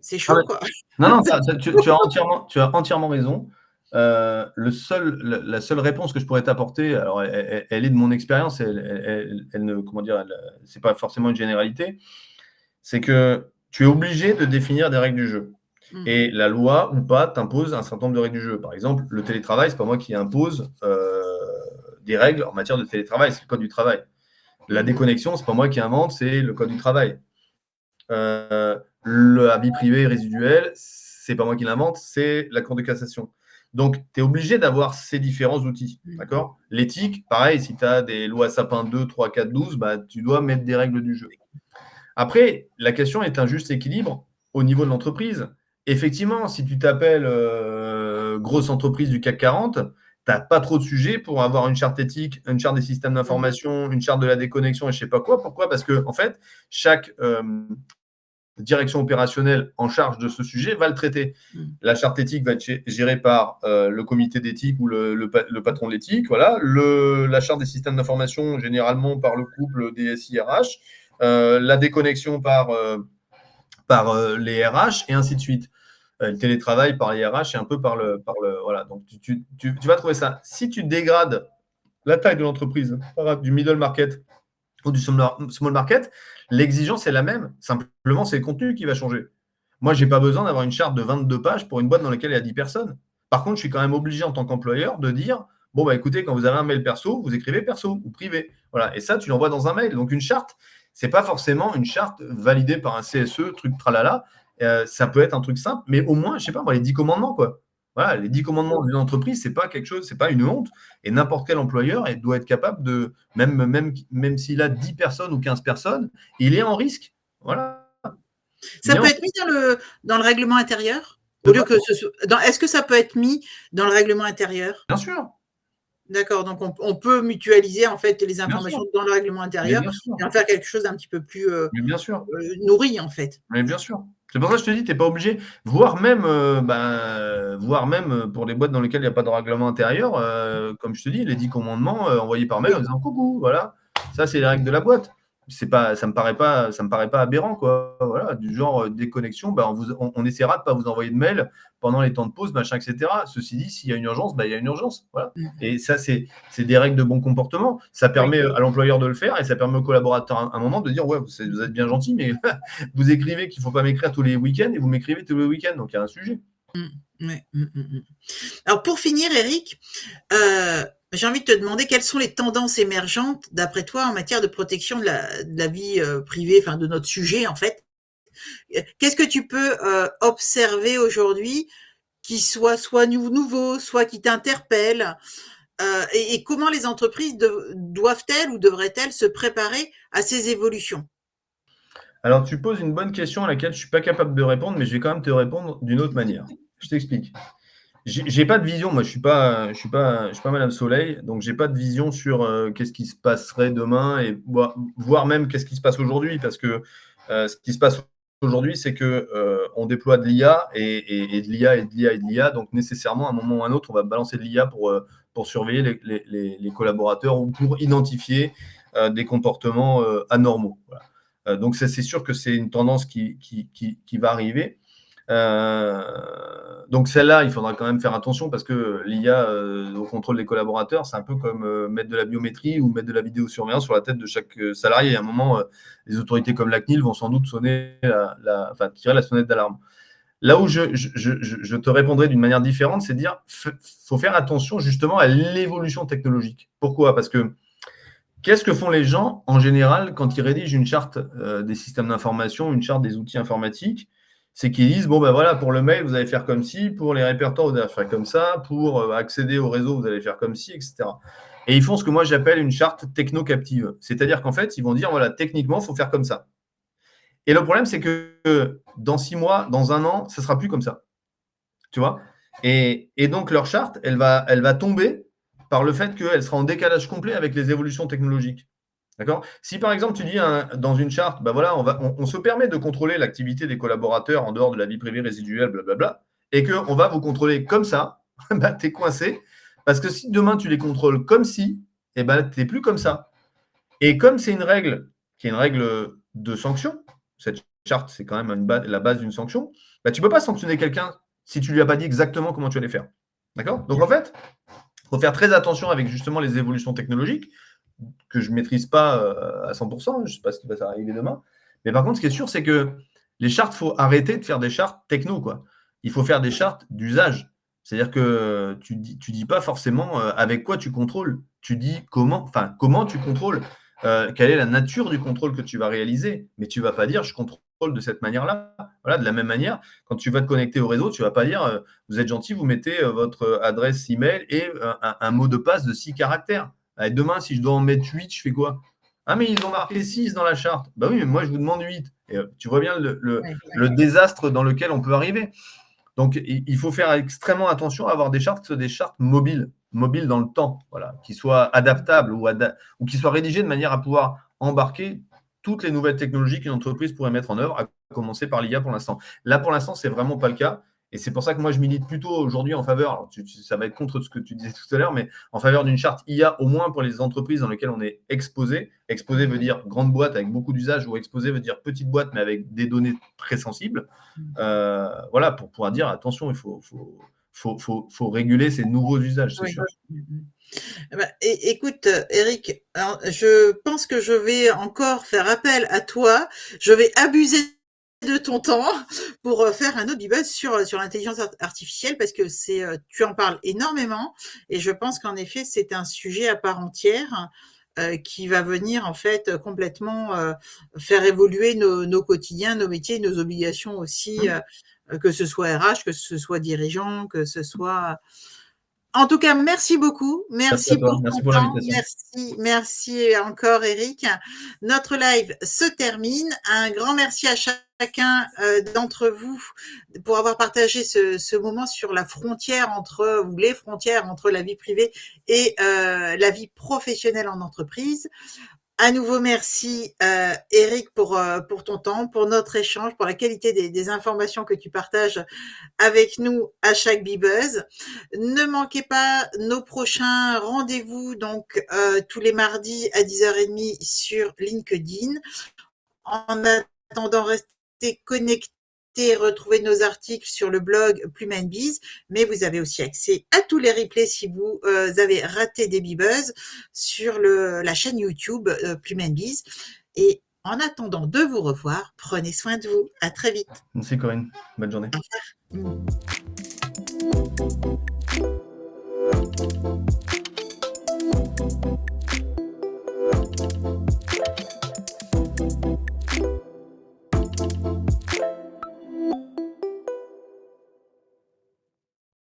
c'est chaud, quoi. Non, tu as entièrement raison. La seule réponse que je pourrais t'apporter, alors elle est de mon expérience, elle ne, comment dire, c'est pas forcément une généralité, c'est que tu es obligé de définir des règles du jeu. Et la loi ou pas t'impose un certain nombre de règles du jeu. Par exemple, le télétravail, c'est pas moi qui impose des règles en matière de télétravail, c'est le code du travail. La déconnexion, c'est pas moi qui invente, c'est le code du travail. La vie privée résiduelle, c'est pas moi qui l'invente, c'est la Cour de cassation. Donc, tu es obligé d'avoir ces différents outils. D'accord? L'éthique, pareil, si tu as des lois Sapin 2, 3, 4, 12, tu dois mettre des règles du jeu. Après, la question est un juste équilibre au niveau de l'entreprise. Effectivement, si tu t'appelles grosse entreprise du CAC 40, tu n'as pas trop de sujets pour avoir une charte éthique, une charte des systèmes d'information, une charte de la déconnexion et je ne sais pas quoi. Pourquoi? Parce que, en fait, chaque direction opérationnelle en charge de ce sujet va le traiter. La charte éthique va être gérée par le comité d'éthique ou le patron de l'éthique. Voilà. La charte des systèmes d'information, généralement par le couple DSI-RH. la déconnexion par les RH et ainsi de suite. Le télétravail par les RH et un peu par le voilà. Donc, tu vas trouver ça. Si tu dégrades la taille de l'entreprise, du middle market ou du small market, l'exigence est la même. Simplement, c'est le contenu qui va changer. Moi, je n'ai pas besoin d'avoir une charte de 22 pages pour une boîte dans laquelle il y a 10 personnes. Par contre, je suis quand même obligé en tant qu'employeur de dire, bon, bah écoutez, quand vous avez un mail perso, vous écrivez perso ou privé. Voilà. Et ça, tu l'envoies dans un mail. Donc, une charte, ce n'est pas forcément une charte validée par un CSE, truc tralala. Ça peut être un truc simple, mais au moins, je ne sais pas, moi, les 10 commandements, quoi. Voilà, les 10 commandements d'une entreprise, c'est pas quelque chose, c'est pas une honte. Et n'importe quel employeur doit être capable de, même s'il a 10 personnes ou 15 personnes, il est en risque. Voilà. Ça peut être mis dans le règlement intérieur au lieu que est-ce que ça peut être mis dans le règlement intérieur? Bien sûr. D'accord, donc on peut mutualiser en fait les informations dans le règlement intérieur et en faire quelque chose d'un petit peu plus bien sûr. Nourri en fait. Mais bien sûr. C'est pour ça que je te dis, tu n'es pas obligé, voire même pour les boîtes dans lesquelles il n'y a pas de règlement intérieur, comme je te dis, les 10 commandements envoyés par mail en disant coucou, voilà, ça c'est les règles de la boîte. Ça me paraît pas aberrant, quoi. Voilà, du genre déconnexion, on essaiera de ne pas vous envoyer de mail pendant les temps de pause, machin, etc. Ceci dit, s'il y a une urgence, il y a une urgence. Voilà. Et ça, c'est des règles de bon comportement. Ça permet à l'employeur de le faire et ça permet aux collaborateurs à un moment de dire ouais, vous êtes bien gentil, mais vous écrivez qu'il ne faut pas m'écrire tous les week-ends et vous m'écrivez tous les week-ends. Donc, il y a un sujet. Alors, pour finir, Eric, j'ai envie de te demander quelles sont les tendances émergentes, d'après toi, en matière de protection de la vie privée, enfin de notre sujet, en fait. Qu'est-ce que tu peux observer aujourd'hui qui soit nouveau, soit qui t'interpelle et comment les entreprises doivent-elles ou devraient-elles se préparer à ces évolutions? Alors, tu poses une bonne question à laquelle je ne suis pas capable de répondre, mais je vais quand même te répondre d'une autre manière. Je t'explique. J'ai pas de vision, moi je suis pas Madame Soleil, donc j'ai pas de vision sur qu'est-ce qui se passerait demain et voire même qu'est-ce qui se passe aujourd'hui, parce que ce qui se passe aujourd'hui, c'est que on déploie de l'IA et de l'IA et de l'IA et de l'IA, donc nécessairement à un moment ou à un autre, on va balancer de l'IA pour surveiller les collaborateurs ou pour identifier des comportements anormaux. Voilà. Donc c'est sûr que c'est une tendance qui va arriver. Donc celle-là, il faudra quand même faire attention parce que l'IA au contrôle des collaborateurs, c'est un peu comme mettre de la biométrie ou mettre de la vidéosurveillance sur la tête de chaque salarié. À un moment, les autorités comme la CNIL vont sans doute sonner tirer la sonnette d'alarme. Là où je te répondrai d'une manière différente, c'est de dire faut faire attention justement à l'évolution technologique. Pourquoi? Parce que qu'est-ce que font les gens en général quand ils rédigent une charte des systèmes d'information, une charte des outils informatiques? C'est qu'ils disent, bon, ben voilà, pour le mail, vous allez faire comme ci, pour les répertoires, vous allez faire comme ça, pour accéder au réseau, vous allez faire comme ci, etc. Et ils font ce que moi j'appelle une charte techno-captive. C'est-à-dire qu'en fait, ils vont dire, voilà, techniquement, il faut faire comme ça. Et le problème, c'est que dans 6 mois, dans 1 an, ça ne sera plus comme ça. Tu vois? Et donc, leur charte, elle va tomber par le fait qu'elle sera en décalage complet avec les évolutions technologiques. D'accord? Si par exemple tu dis dans une charte, ben voilà, on se permet de contrôler l'activité des collaborateurs en dehors de la vie privée résiduelle, blablabla, et qu'on va vous contrôler comme ça, ben, tu es coincé. Parce que si demain tu les contrôles comme si, eh ben, tu n'es plus comme ça. Et comme c'est une règle qui est une règle de sanction, cette charte, c'est quand même la base d'une sanction, ben, tu ne peux pas sanctionner quelqu'un si tu ne lui as pas dit exactement comment tu allais faire. D'accord? Donc en fait, il faut faire très attention avec justement les évolutions technologiques que je ne maîtrise pas à 100%, je ne sais pas ce qui va arriver demain. Mais par contre, ce qui est sûr, c'est que les chartes, il faut arrêter de faire des chartes techno, quoi. Il faut faire des chartes d'usage. C'est-à-dire que tu dis pas forcément avec quoi tu contrôles. Tu dis comment tu contrôles, quelle est la nature du contrôle que tu vas réaliser. Mais tu ne vas pas dire je contrôle de cette manière-là. Voilà, de la même manière, quand tu vas te connecter au réseau, tu ne vas pas dire vous êtes gentil, vous mettez votre adresse email et un mot de passe de 6 caractères. Allez, demain, si je dois en mettre 8, je fais quoi? Ah, mais ils ont marqué 6 dans la charte. Bah oui, mais moi, je vous demande 8. Et, tu vois bien le désastre dans lequel on peut arriver. Donc, il faut faire extrêmement attention à avoir des chartes qui soient des chartes mobiles dans le temps, voilà, qui soient adaptables ou qui soient rédigées de manière à pouvoir embarquer toutes les nouvelles technologies qu'une entreprise pourrait mettre en œuvre, à commencer par l'IA pour l'instant. Là, pour l'instant, ce n'est vraiment pas le cas. Et c'est pour ça que moi, je milite plutôt aujourd'hui en faveur, alors ça va être contre ce que tu disais tout à l'heure, mais en faveur d'une charte IA, au moins pour les entreprises dans lesquelles on est exposé. Exposé veut dire grande boîte avec beaucoup d'usages, ou exposé veut dire petite boîte, mais avec des données très sensibles. Voilà, pour pouvoir dire, attention, il faut réguler ces nouveaux usages, c'est sûr. Écoute, Eric, je pense que je vais encore faire appel à toi. Je vais abuser de ton temps pour faire un autre buzz sur l'intelligence artificielle parce que tu en parles énormément et je pense qu'en effet c'est un sujet à part entière qui va venir en fait complètement faire évoluer nos quotidiens, nos métiers, nos obligations aussi, que ce soit RH, que ce soit dirigeant, que ce soit en tout cas, merci beaucoup. Merci à Merci toi. pour Merci ton pour temps. l'invitation. Merci encore, Eric. Notre live se termine. Un grand merci à chacun d'entre vous pour avoir partagé ce moment sur la frontière entre, ou les frontières entre la vie privée et la vie professionnelle en entreprise. À nouveau, merci Eric pour ton temps, pour notre échange, pour la qualité des informations que tu partages avec nous à chaque Bibuzz. Ne manquez pas nos prochains rendez-vous, donc tous les mardis à 10h30 sur LinkedIn. En attendant, restez connectés, retrouvez nos articles sur le blog Plume & Biz, mais vous avez aussi accès à tous les replays si vous avez raté des Bibuzz sur la chaîne YouTube Plume & Biz. Et en attendant de vous revoir, prenez soin de vous. À très vite. Merci Corinne. Bonne journée. Au revoir.